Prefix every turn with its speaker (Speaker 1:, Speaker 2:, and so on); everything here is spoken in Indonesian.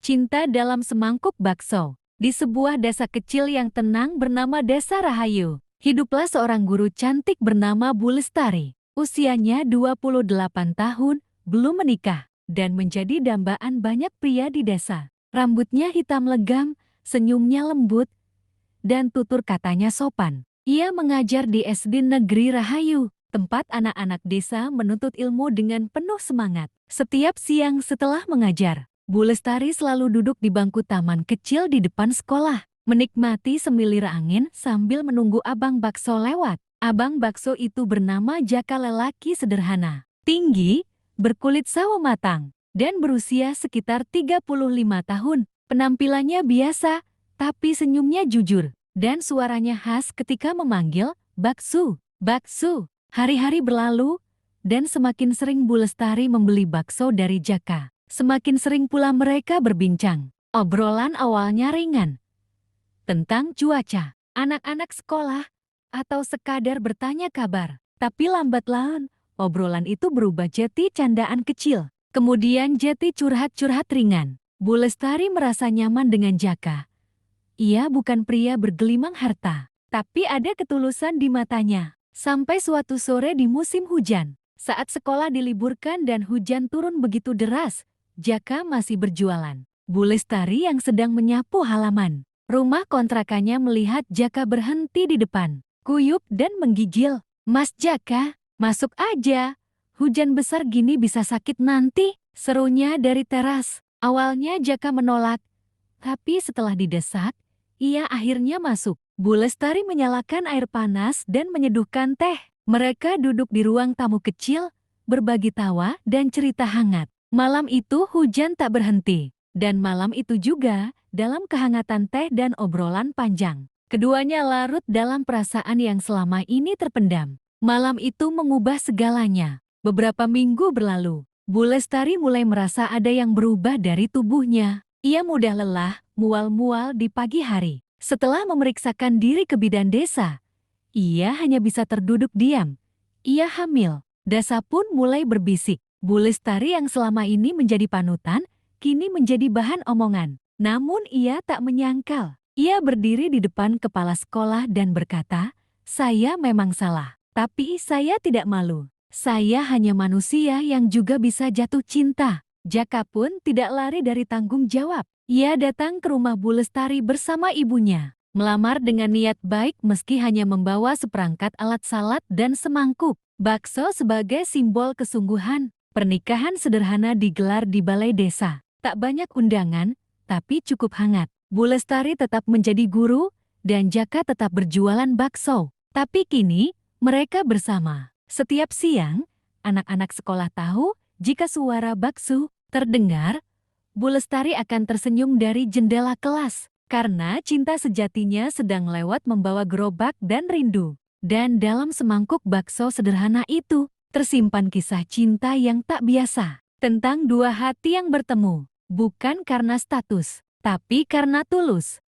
Speaker 1: Cinta dalam semangkuk bakso. Di sebuah desa kecil yang tenang bernama Desa Rahayu, hiduplah seorang guru cantik bernama Bu Lestari. Usianya 28 tahun, belum menikah, dan menjadi dambaan banyak pria di desa. Rambutnya hitam legam, senyumnya lembut, dan tutur katanya sopan. Ia mengajar di SD Negeri Rahayu, tempat anak-anak desa menuntut ilmu dengan penuh semangat. Setiap siang setelah mengajar, Bu Lestari selalu duduk di bangku taman kecil di depan sekolah, menikmati semilir angin sambil menunggu abang bakso lewat. Abang bakso itu bernama Jaka, lelaki sederhana, tinggi, berkulit sawo matang, dan berusia sekitar 35 tahun. Penampilannya biasa, tapi senyumnya jujur, dan suaranya khas ketika memanggil, "Baksu, Baksu." Hari-hari berlalu, dan semakin sering Bu Lestari membeli bakso dari Jaka, semakin sering pula mereka berbincang. Obrolan awalnya ringan, tentang cuaca, anak-anak sekolah, atau sekadar bertanya kabar. Tapi lambat laun, obrolan itu berubah jadi candaan kecil. Kemudian jadi curhat-curhat ringan. Bu Lestari merasa nyaman dengan Jaka. Ia bukan pria bergelimang harta, tapi ada ketulusan di matanya. Sampai suatu sore di musim hujan, saat sekolah diliburkan dan hujan turun begitu deras, Jaka masih berjualan. Bu Lestari yang sedang menyapu halaman rumah kontrakannya melihat Jaka berhenti di depan, kuyup dan menggigil. "Mas Jaka, masuk aja. Hujan besar gini bisa sakit nanti," serunya dari teras. Awalnya Jaka menolak, tapi setelah didesak, ia akhirnya masuk. Bu Lestari menyalakan air panas dan menyeduhkan teh. Mereka duduk di ruang tamu kecil, berbagi tawa dan cerita hangat. Malam itu hujan tak berhenti. Dan malam itu juga, dalam kehangatan teh dan obrolan panjang, keduanya larut dalam perasaan yang selama ini terpendam. Malam itu mengubah segalanya. Beberapa minggu berlalu, Bu Lestari mulai merasa ada yang berubah dari tubuhnya. Ia mudah lelah, mual-mual di pagi hari. Setelah memeriksakan diri ke bidan desa, ia hanya bisa terduduk diam. Ia hamil. Desa pun mulai berbisik. Bu Lestari yang selama ini menjadi panutan, kini menjadi bahan omongan. Namun ia tak menyangkal. Ia berdiri di depan kepala sekolah dan berkata, "Saya memang salah, tapi saya tidak malu. Saya hanya manusia yang juga bisa jatuh cinta." Jaka pun tidak lari dari tanggung jawab. Ia datang ke rumah Bu Lestari bersama ibunya, melamar dengan niat baik meski hanya membawa seperangkat alat salad dan semangkuk bakso sebagai simbol kesungguhan. Pernikahan sederhana digelar di balai desa. Tak banyak undangan, tapi cukup hangat. Bu Lestari tetap menjadi guru, dan Jaka tetap berjualan bakso. Tapi kini, mereka bersama. Setiap siang, anak-anak sekolah tahu jika suara bakso terdengar, Bu Lestari akan tersenyum dari jendela kelas. Karena cinta sejatinya sedang lewat membawa gerobak dan rindu. Dan dalam semangkuk bakso sederhana itu, tersimpan kisah cinta yang tak biasa. Tentang dua hati yang bertemu. Bukan karena status, tapi karena tulus.